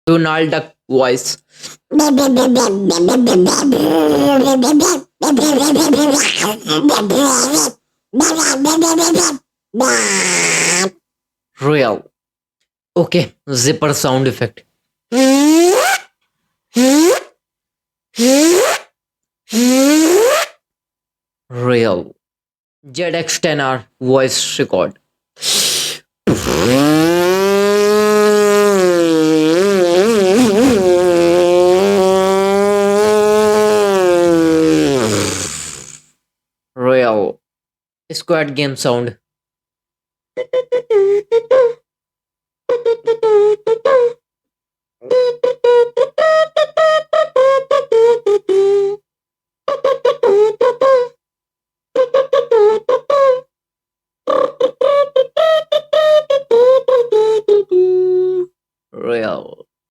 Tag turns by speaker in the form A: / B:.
A: Donald Duck voice. Real. Okay, zipper sound effect. Real. ZX10R voice record. Real. Squad game sound.